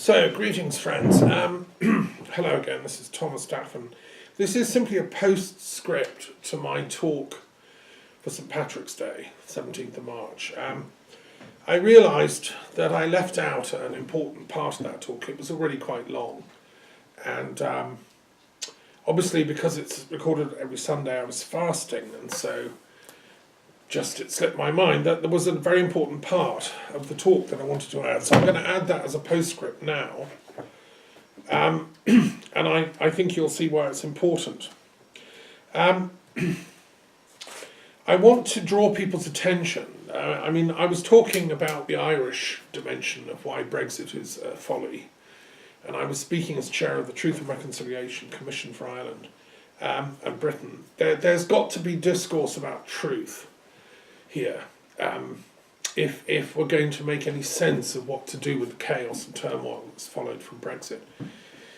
So, greetings friends. Hello again, this is Thomas Daffern. This is simply a postscript to my talk for St Patrick's Day, 17th of March. I realised that I left out an important part of that talk. It was already quite long. And obviously because it's recorded every Sunday I was fasting, and so it slipped my mind that there was a very important part of the talk that I wanted to add. So I'm going to add that as a postscript now. And I think you'll see why it's important. I want to draw people's attention. I was talking about the Irish dimension of why Brexit is a folly. And I was speaking as chair of the Truth and Reconciliation Commission for Ireland and Britain. There's got to be discourse about truth here, if we're going to make any sense of what to do with the chaos and turmoil that's followed from Brexit.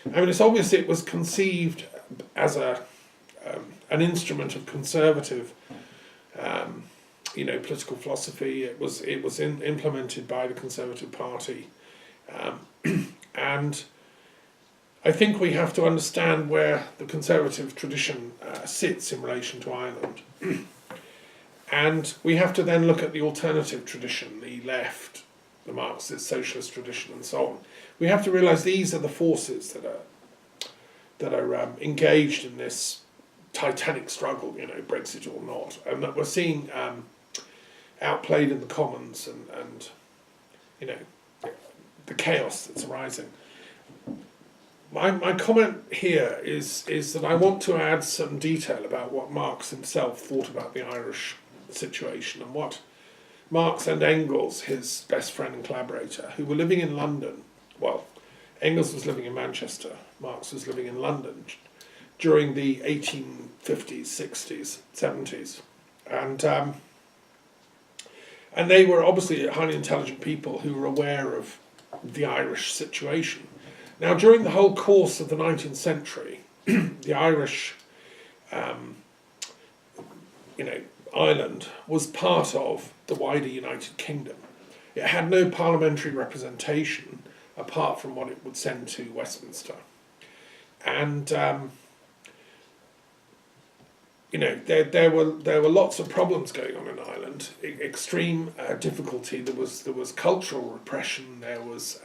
It's obvious it was conceived as an instrument of conservative, political philosophy. It was implemented by the Conservative Party, and I think we have to understand where the conservative tradition sits in relation to Ireland. And we have to then look at the alternative tradition, the left, the Marxist socialist tradition, and so on. We have to realise these are the forces that are engaged in this titanic struggle, Brexit or not, and that we're seeing outplayed in the Commons and the chaos that's arising. My comment here is that I want to add some detail about what Marx himself thought about the Irish situation, and what Marx and Engels, his best friend and collaborator, who were living in London, well, Engels was living in Manchester, Marx was living in London during the 1850s, 60s, 70s, and they were obviously highly intelligent people who were aware of the Irish situation. Now, during the whole course of the 19th century, the Irish Ireland was part of the wider United Kingdom. It had no parliamentary representation apart from what it would send to Westminster. And there were lots of problems going on in Ireland. Extreme difficulty. There was cultural repression. There was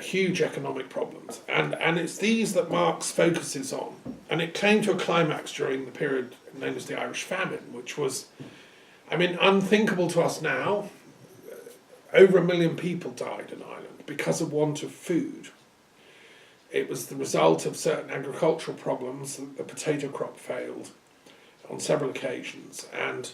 huge economic problems, and it's these that Marx focuses on, and it came to a climax during the period known as the Irish Famine, which was, unthinkable to us now. Over 1 million people died in Ireland because of want of food. It was the result of certain agricultural problems. The potato crop failed on several occasions, and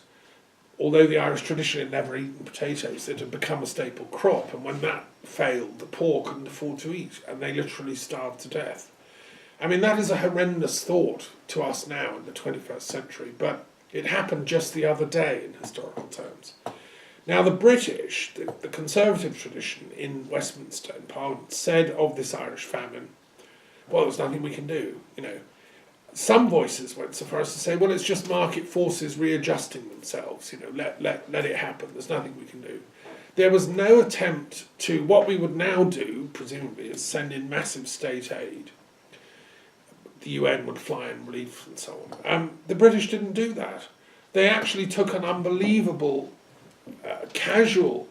although the Irish tradition had never eaten potatoes, it had become a staple crop, and when that failed, the poor couldn't afford to eat, and they literally starved to death. That is a horrendous thought to us now in the 21st century, but it happened just the other day in historical terms. Now, the British, the conservative tradition in Westminster, in Parliament, said of this Irish famine, well, there's nothing we can do, Some voices went so far as to say, well, it's just market forces readjusting themselves, let it happen, there's nothing we can do. There was no attempt to, what we would now do, presumably, is send in massive state aid. The UN would fly in relief and so on. The British didn't do that. They actually took an unbelievable, casual,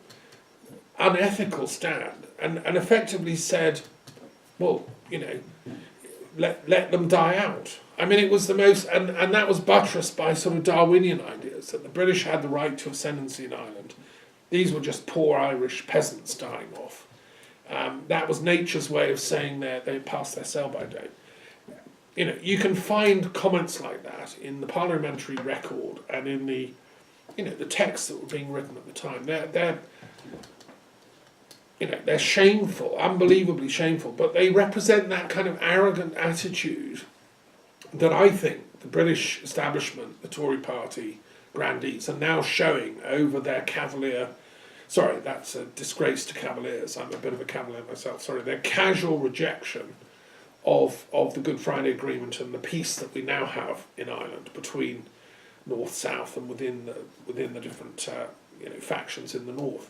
unethical stand and effectively said, well, let them die out. It was the most, and that was buttressed by sort of Darwinian ideas, that the British had the right to ascendancy in Ireland. These were just poor Irish peasants dying off. That was nature's way of saying they passed their sell-by date. You can find comments like that in the parliamentary record and in the texts that were being written at the time. They're shameful, unbelievably shameful, but they represent that kind of arrogant attitude that I think the British establishment, the Tory party grandees, are now showing over their cavalier, sorry, that's a disgrace to cavaliers, I'm a bit of a cavalier myself, sorry, their casual rejection of the Good Friday Agreement and the peace that we now have in Ireland between North, South, and within the different factions in the North.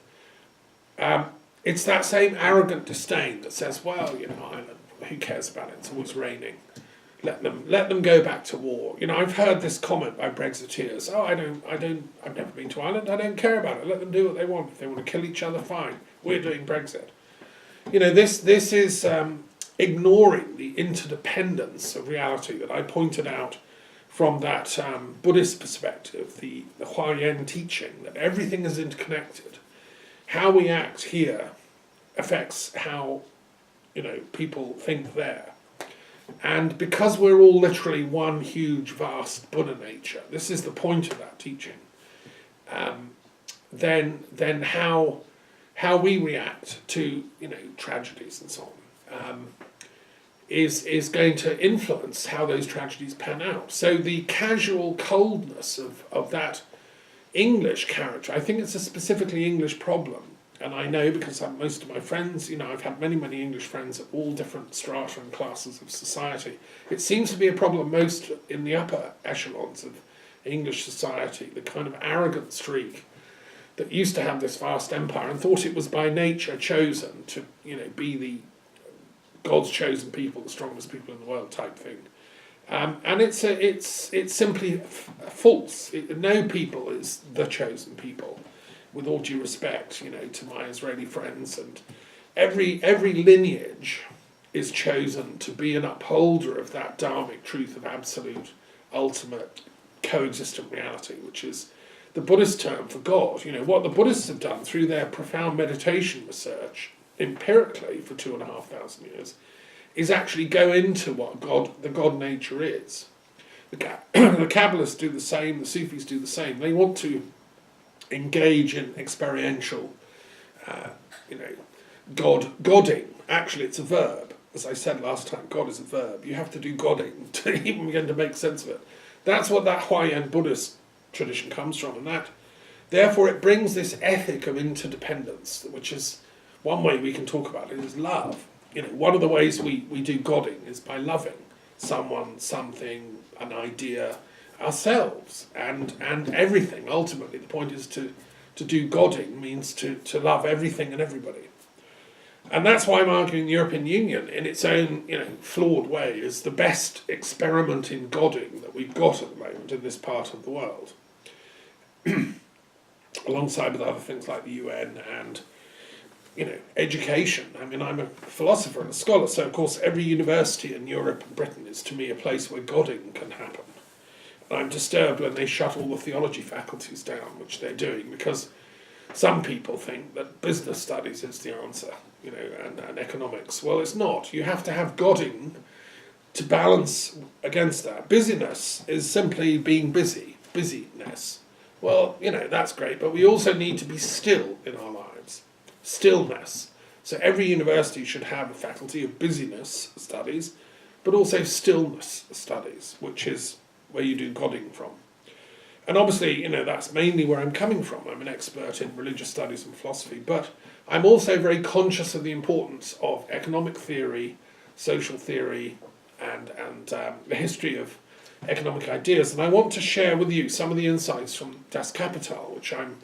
It's that same arrogant disdain that says, well, Ireland, who cares about it? It's always raining. Let them go back to war. I've heard this comment by Brexiteers. Oh, I've never been to Ireland. I don't care about it. Let them do what they want. If they want to kill each other, fine. We're doing Brexit. This is ignoring the interdependence of reality that I pointed out from that Buddhist perspective, the Huayan teaching that everything is interconnected. How we act here affects how people think there. And because we're all literally one huge, vast Buddha nature, this is the point of that teaching, then how we react to tragedies and so on is going to influence how those tragedies pan out. So the casual coldness of that English character, I think it's a specifically English problem. And I know because most of my friends, I've had many, many English friends at all different strata and classes of society. It seems to be a problem most in the upper echelons of English society, the kind of arrogant streak that used to have this vast empire and thought it was by nature chosen to, be the God's chosen people, the strongest people in the world type thing. And it's simply false. No people is the chosen people. With all due respect, to my Israeli friends, and every lineage is chosen to be an upholder of that dharmic truth of absolute, ultimate, coexistent reality, which is the Buddhist term for God. What the Buddhists have done through their profound meditation research, empirically for 2,500 years, is actually go into what the God nature is. The Kabbalists do the same, the Sufis do the same. They want to engage in experiential, godding. Actually, it's a verb. As I said last time, God is a verb. You have to do godding to even begin to make sense of it. That's what that Huayan Buddhist tradition comes from, and that, therefore, it brings this ethic of interdependence, which is one way we can talk about it is love. One of the ways we do godding is by loving someone, something, an idea, ourselves, and everything. Ultimately, the point is to do godding means to love everything and everybody. And that's why I'm arguing the European Union, in its own flawed way, is the best experiment in godding that we've got at the moment in this part of the world. Alongside with other things like the UN and education. I mean, I'm a philosopher and a scholar, so of course every university in Europe and Britain is to me a place where godding can happen. And I'm disturbed when they shut all the theology faculties down, which they're doing, because some people think that business studies is the answer, and economics. Well, it's not. You have to have godding to balance against that. Busyness is simply being busy, busyness. Well, that's great, but we also need to be still in our lives. Stillness. So every university should have a faculty of busyness studies, but also stillness studies, which is where you do godding from. And obviously, that's mainly where I'm coming from. I'm an expert in religious studies and philosophy, but I'm also very conscious of the importance of economic theory, social theory, and the history of economic ideas. And I want to share with you some of the insights from Das Kapital, which I'm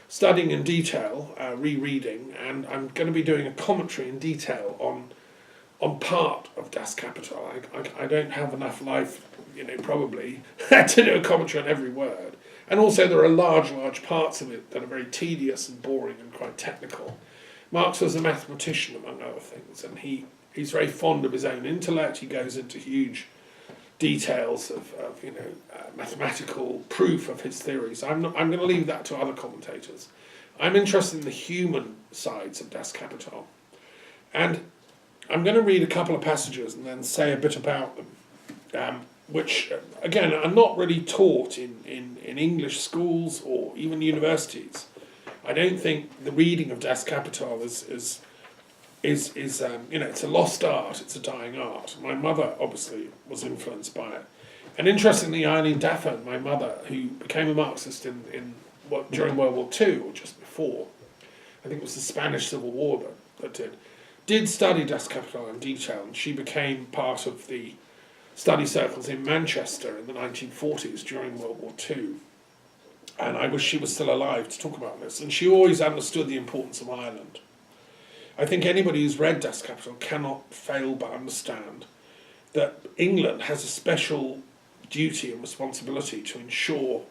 studying in detail, rereading, and I'm going to be doing a commentary in detail on part of Das Kapital. I don't have enough life, probably, to do a commentary on every word. And also there are large parts of it that are very tedious and boring and quite technical. Marx was a mathematician, among other things, and he's very fond of his own intellect. He goes into huge details of mathematical proof of his theories. I'm going to leave that to other commentators. I'm interested in the human sides of Das Kapital. And I'm going to read a couple of passages and then say a bit about them, which, again, are not really taught in English schools or even universities. I don't think the reading of Das Kapital is it's a lost art, it's a dying art. My mother, obviously, was influenced by it. And interestingly, Eileen Daffern, my mother, who became a Marxist during World War II, or just before, I think it was the Spanish Civil War that did study Das Kapital in detail, and she became part of the study circles in Manchester in the 1940s during World War II. and I wish she was still alive to talk about this, and she always understood the importance of Ireland. I think anybody who's read Das Kapital cannot fail but understand that England has a special duty and responsibility to ensure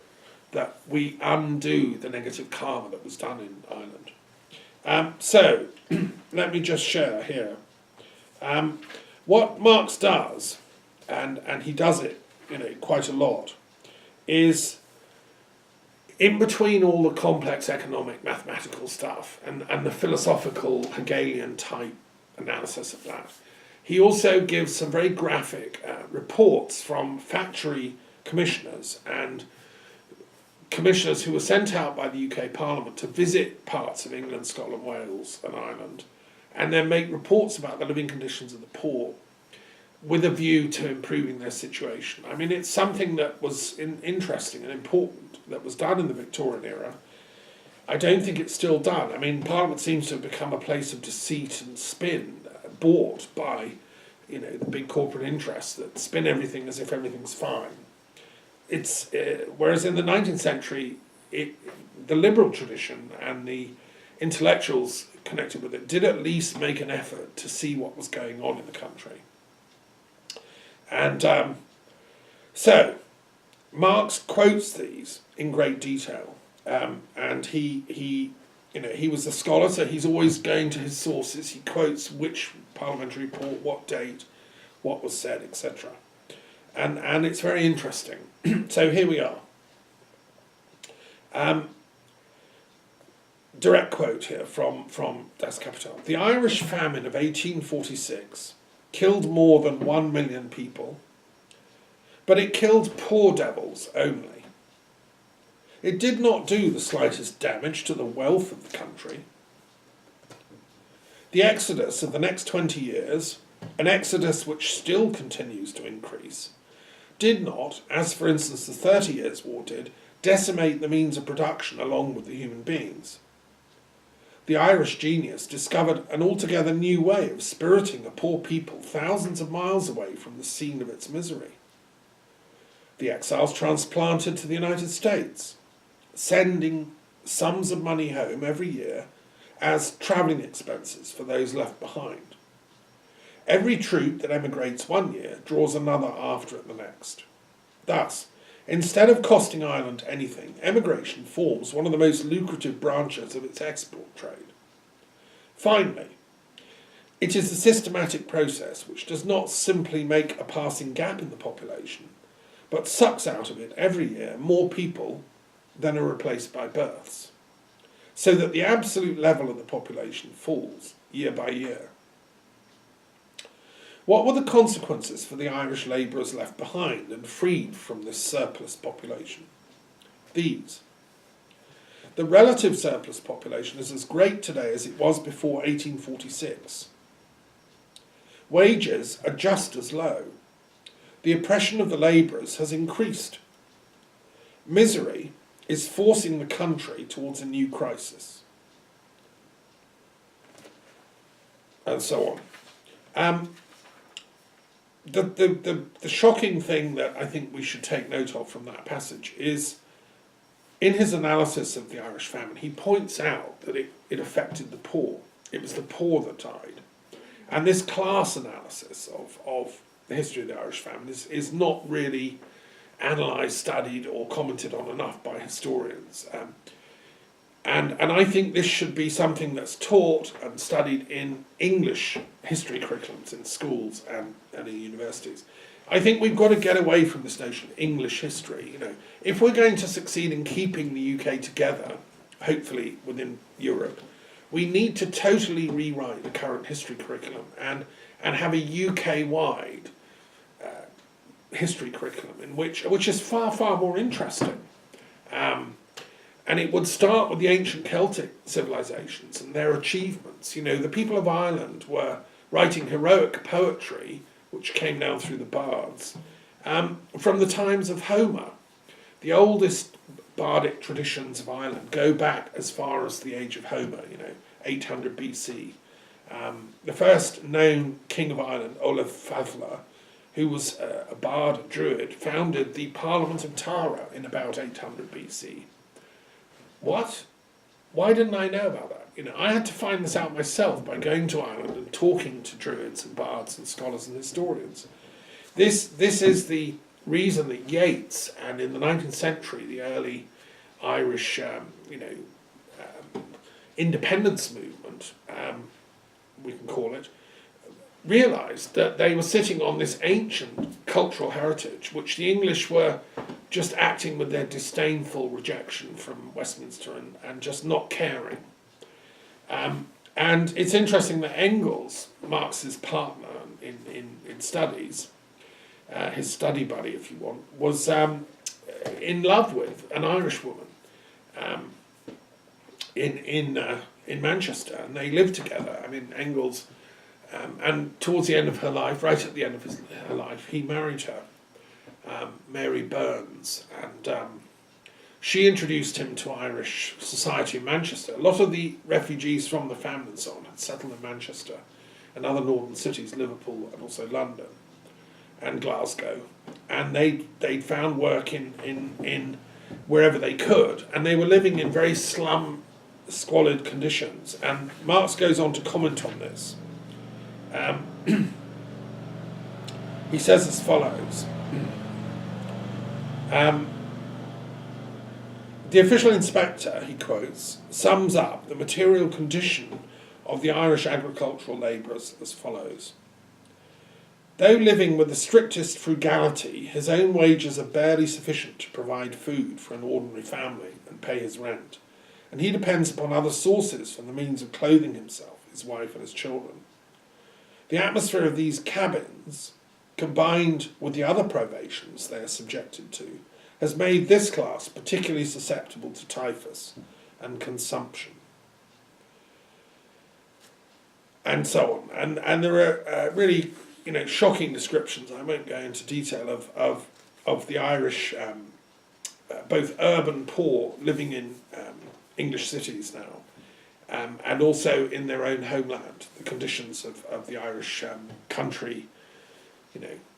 that we undo the negative karma that was done in Ireland. So, let me just share here. What Marx does, and he does it, quite a lot, is in between all the complex economic mathematical stuff and the philosophical Hegelian type analysis of that, he also gives some very graphic reports from factory commissioners and commissioners who were sent out by the UK Parliament to visit parts of England, Scotland, Wales and Ireland, and then make reports about the living conditions of the poor with a view to improving their situation. I mean, it's something that was interesting and important that was done in the Victorian era. I don't think it's still done. I mean, Parliament seems to have become a place of deceit and spin, bought by, the big corporate interests that spin everything as if everything's fine. It's whereas in the 19th century, the liberal tradition and the intellectuals connected with it did at least make an effort to see what was going on in the country. And so Marx quotes these in great detail, and he was a scholar, so he's always going to his sources. He quotes which parliamentary report, what date, what was said, etc. And it's very interesting. So here we are. Direct quote here from Das Kapital. The Irish famine of 1846 killed more than 1 million people, but it killed poor devils only. It did not do the slightest damage to the wealth of the country. The exodus of the next 20 years, an exodus which still continues to increase, did not, as for instance the 30 Years' War did, decimate the means of production along with the human beings. The Irish genius discovered an altogether new way of spiriting a poor people thousands of miles away from the scene of its misery. The exiles transplanted to the United States, sending sums of money home every year as travelling expenses for those left behind. Every troop that emigrates one year draws another after it the next. Thus, instead of costing Ireland anything, emigration forms one of the most lucrative branches of its export trade. Finally, it is a systematic process which does not simply make a passing gap in the population, but sucks out of it every year more people than are replaced by births, so that the absolute level of the population falls year by year. What were the consequences for the Irish labourers left behind and freed from this surplus population? These. The relative surplus population is as great today as it was before 1846. Wages are just as low. The oppression of the labourers has increased. Misery is forcing the country towards a new crisis. And so on. The shocking thing that I think we should take note of from that passage is, in his analysis of the Irish famine, he points out that it affected the poor. It was the poor that died. And this class analysis of the history of the Irish famine is not really analysed, studied or commented on enough by historians. And I think this should be something that's taught and studied in English history curriculums in schools and in universities. I think we've got to get away from this notion of English history. If we're going to succeed in keeping the UK together, hopefully within Europe, we need to totally rewrite the current history curriculum and have a UK-wide history curriculum which is far, far more interesting. And it would start with the ancient Celtic civilizations and their achievements. The people of Ireland were writing heroic poetry, which came down through the bards, from the times of Homer. The oldest bardic traditions of Ireland go back as far as the age of Homer, 800 BC. The first known king of Ireland, Olaf Fadla, who was a bard druid, founded the Parliament of Tara in about 800 BC. what? Why didn't I know about that? You know, I had to find this out myself by going to Ireland and talking to druids and bards and scholars and historians. This is the reason that Yeats, and in the 19th century, the early Irish, independence movement, we can call it, realised that they were sitting on this ancient cultural heritage, which the English were just acting with their disdainful rejection from Westminster and just not caring. And it's interesting that Engels, Marx's partner in studies, his study buddy, if you want, was in love with an Irish woman in Manchester, and they lived together. I mean, Engels, and towards the end of her life, right at the end of her life, he married her, Mary Burns, and she introduced him to Irish society in Manchester. A lot of the refugees from the famine and so on had settled in Manchester and other northern cities, Liverpool and also London and Glasgow, and they'd found work in wherever they could, and they were living in very squalid conditions. And Marx goes on to comment on this. He says as follows. The official inspector, he quotes, sums up the material condition of the Irish agricultural labourers as follows. Though living with the strictest frugality, his own wages are barely sufficient to provide food for an ordinary family and pay his rent, and he depends upon other sources for the means of clothing himself, his wife and his children. The atmosphere of these cabins, combined with the other privations they are subjected to, has made this class particularly susceptible to typhus and consumption. And so on. And there are really shocking descriptions, I won't go into detail, of the Irish, both urban poor living in English cities now, and also in their own homeland, the conditions of the Irish country,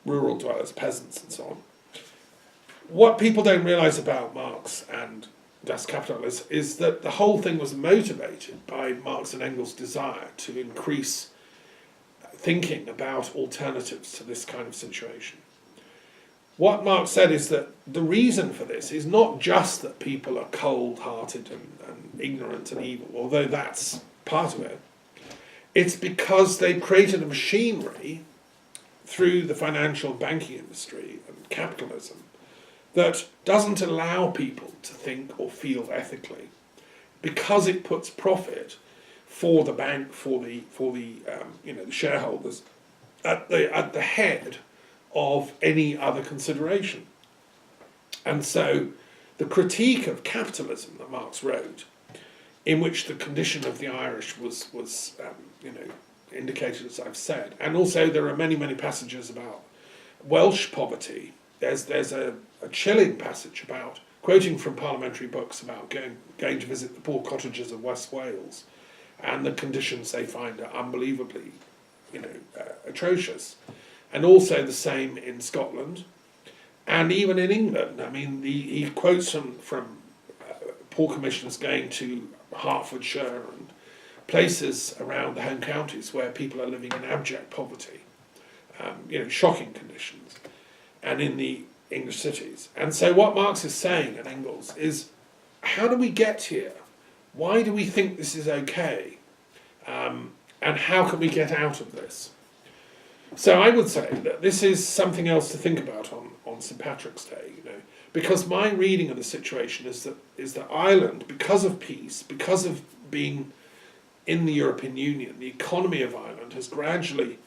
rural dwellers, peasants and so on. What people don't realise about Marx and Das Kapital is that the whole thing was motivated by Marx and Engels' desire to increase thinking about alternatives to this kind of situation. What Marx said is that the reason for this is not just that people are cold-hearted and ignorant and evil, although that's part of it. It's because they've created a machinery through the financial and banking industry and capitalism that doesn't allow people to think or feel ethically, because it puts profit for the bank, for the shareholders at the head of any other consideration. And so the critique of capitalism that Marx wrote, in which the condition of the Irish was indicated, as I've said, and also there are many passages about Welsh poverty. There's a chilling passage about, quoting from parliamentary books, about going to visit the poor cottagers of West Wales, and the conditions they find are unbelievably, atrocious. And also the same in Scotland, and even in England. I mean, he quotes from poor commissioners going to Hertfordshire and places around the home counties where people are living in abject poverty, shocking conditions, and in the English cities. And so what Marx is saying, and Engels, is how do we get here? Why do we think this is okay? And how can we get out of this? So I would say that this is something else to think about on St. Patrick's Day, because my reading of the situation is that Ireland, because of peace, because of being in the European Union, the economy of Ireland has gradually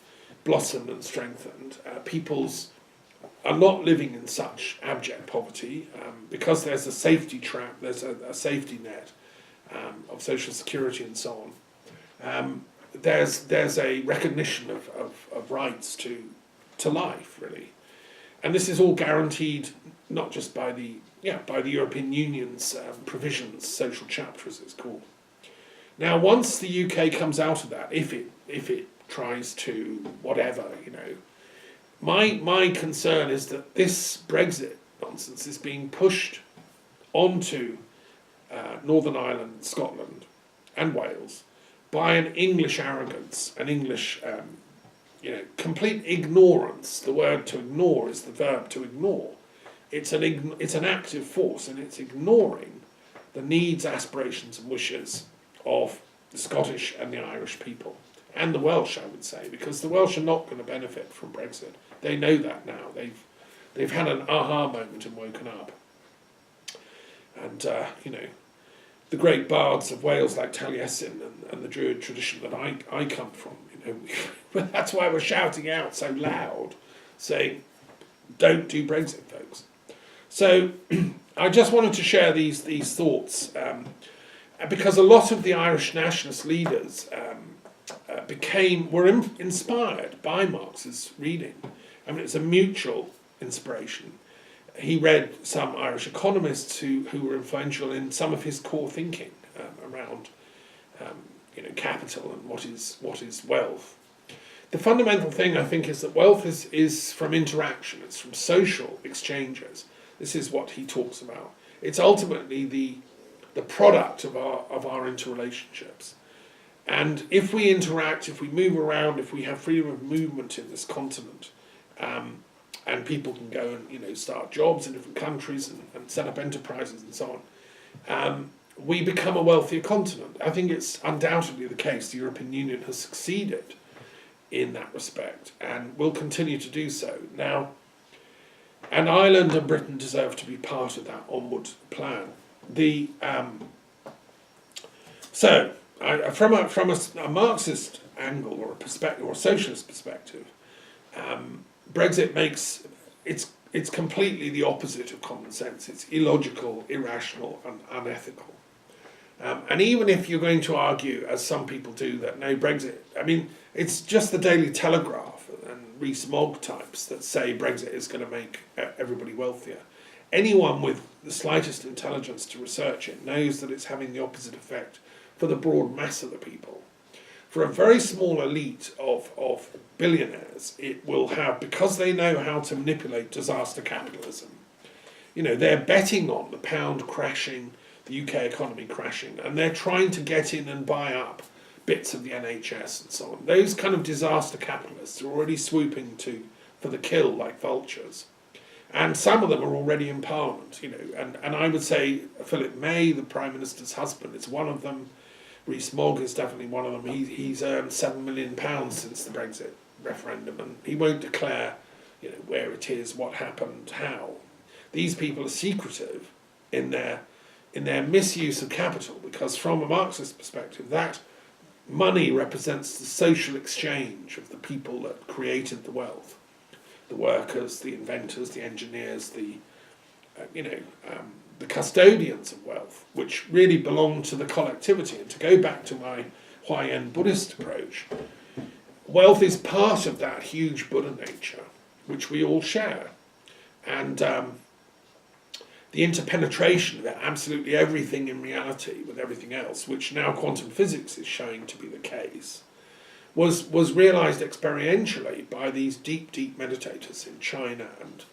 blossomed and strengthened. Peoples are not living in such abject poverty because there's a safety trap, there's a safety net of social security and so on. There's a recognition of rights to life, really, and this is all guaranteed not just by the European Union's provisions, social chapter as it's called. Now, once the UK comes out of that, if it tries to whatever, my concern is that this Brexit nonsense is being pushed onto Northern Ireland, Scotland, and Wales by an English arrogance, an English, complete ignorance. The word to ignore is the verb to ignore. It's an active force, and it's ignoring the needs, aspirations, and wishes of the Scottish and the Irish people, and the Welsh, I would say, because the Welsh are not going to benefit from Brexit. They know that now. They've had an aha moment and woken up. And the great bards of Wales like Taliesin and the Druid tradition that I come from, that's why we're shouting out so loud, saying, "Don't do Brexit, folks." So I just wanted to share these thoughts because a lot of the Irish nationalist leaders were inspired by Marx's reading. I mean, it's a mutual inspiration. He read some Irish economists who were influential in some of his core thinking around capital and what is wealth. The fundamental thing, I think, is that wealth is from interaction. It's from social exchanges. This is what he talks about. It's ultimately the product of our interrelationships. And if we interact, if we move around, if we have freedom of movement in this continent, and people can go and start jobs in different countries and set up enterprises and so on, we become a wealthier continent. I think it's undoubtedly the case. The European Union has succeeded in that respect and will continue to do so. Now, and Ireland and Britain deserve to be part of that onward plan. From a Marxist angle or a perspective or a socialist perspective, Brexit it's completely the opposite of common sense. It's illogical, irrational, and unethical. And even if you're going to argue, as some people do, that no Brexit, I mean, it's just the Daily Telegraph and Rees-Mogg types that say Brexit is going to make everybody wealthier. Anyone with the slightest intelligence to research it knows that it's having the opposite effect for the broad mass of the people. For a very small elite of billionaires, it will have, because they know how to manipulate disaster capitalism, they're betting on the pound crashing, the UK economy crashing, and they're trying to get in and buy up bits of the NHS and so on. Those kind of disaster capitalists are already swooping for the kill like vultures. And some of them are already in Parliament, and I would say Philip May, the Prime Minister's husband, is one of them. Rees-Mogg is definitely one of them. He's earned £7 million since the Brexit referendum, and he won't declare, where it is, what happened, how. These people are secretive in their misuse of capital, because from a Marxist perspective, that money represents the social exchange of the people that created the wealth, the workers, the inventors, the engineers, the custodians of wealth, which really belong to the collectivity. And to go back to my Huayan Buddhist approach, wealth is part of that huge Buddha nature, which we all share. And the interpenetration of absolutely everything in reality with everything else, which now quantum physics is showing to be the case, was realized experientially by these deep meditators in China and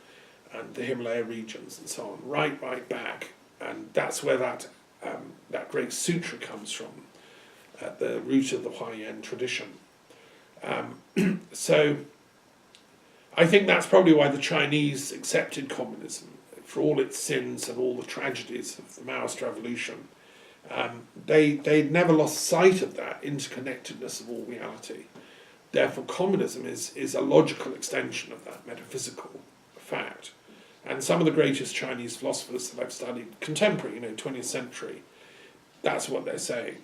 the Himalaya regions and so on, right back. And that's where that great sutra comes from, at the root of the Huayan tradition. So I think that's probably why the Chinese accepted communism, for all its sins and all the tragedies of the Maoist revolution. They'd never lost sight of that interconnectedness of all reality. Therefore, communism is a logical extension of that metaphysical fact. And some of the greatest Chinese philosophers that I've studied, contemporary, 20th century, that's what they're saying.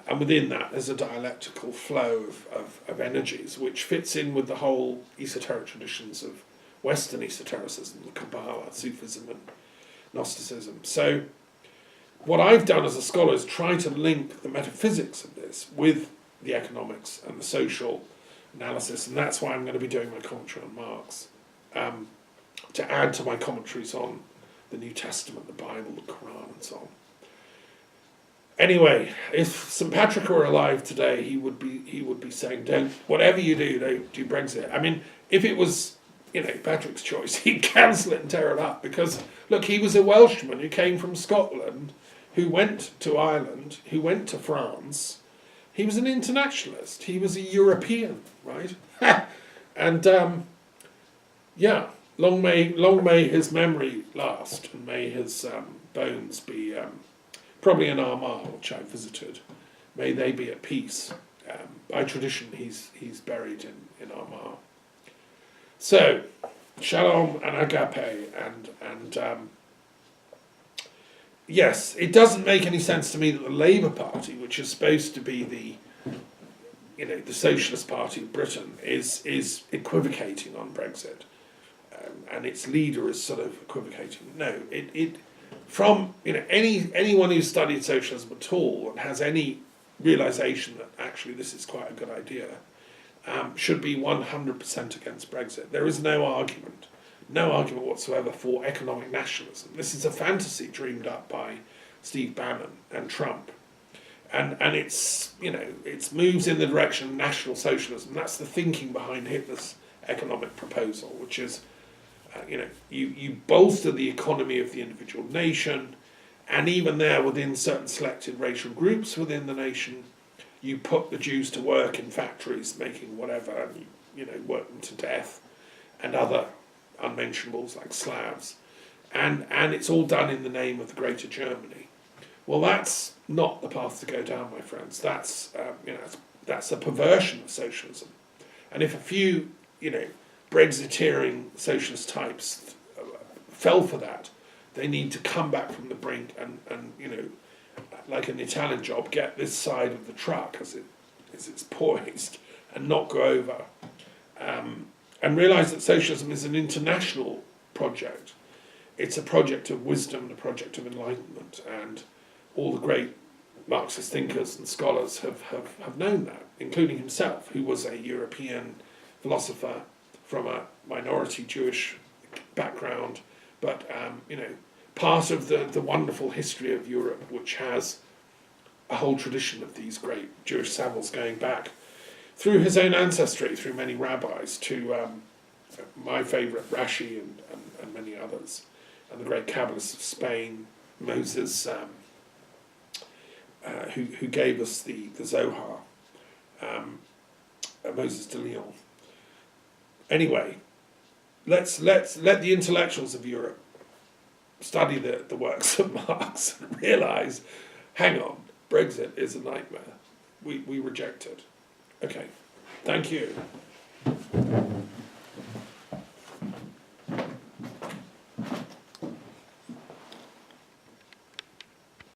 And within that, there's a dialectical flow of energies, which fits in with the whole esoteric traditions of Western esotericism, the Kabbalah, Sufism, and Gnosticism. So what I've done as a scholar is try to link the metaphysics of this with the economics and the social analysis, and that's why I'm going to be doing my commentary on Marx, to add to my commentaries on the New Testament, the Bible, the Quran, and so on. Anyway, if St. Patrick were alive today, he would be saying, whatever you do, don't do Brexit. I mean, if it was Patrick's choice, he'd cancel it and tear it up, because look, he was a Welshman who came from Scotland, who went to Ireland, who went to France. He was an internationalist. He was a European, right? And yeah, long may his memory last, and may his bones be probably in Armagh, which I visited. May they be at peace. By tradition, he's buried in Armagh. So, shalom and agape, and yes, it doesn't make any sense to me that the Labour Party, which is supposed to be the Socialist Party of Britain, is equivocating on Brexit, and its leader is sort of equivocating. No, it from anyone who's studied socialism at all and has any realisation that actually this is quite a good idea, should be 100% against Brexit. There is no argument whatsoever for economic nationalism. This is a fantasy dreamed up by Steve Bannon and Trump, and it's moves in the direction of National Socialism. That's the thinking behind Hitler's economic proposal, which is you bolster the economy of the individual nation, and even there within certain selected racial groups within the nation, you put the Jews to work in factories making whatever, and you work them to death, and other unmentionables like Slavs, and it's all done in the name of the Greater Germany. Well, that's not the path to go down, my friends. That's a perversion of socialism, and if a few Brexiteering socialist types fell for that, they need to come back from the brink and like an Italian job, get this side of the truck as it's poised and not go over. And realise that socialism is an international project. It's a project of wisdom, a project of enlightenment, and all the great Marxist thinkers and scholars have known that, including himself, who was a European philosopher from a minority Jewish background, but part of the wonderful history of Europe, which has a whole tradition of these great Jewish savills going back through his own ancestry, through many rabbis, to my favourite Rashi and many others, and the great Kabbalists of Spain, Moses, who gave us the Zohar, Moses de Leon. Anyway, let's let the intellectuals of Europe study the works of Marx and realise, hang on, Brexit is a nightmare. We reject it. Okay, thank you.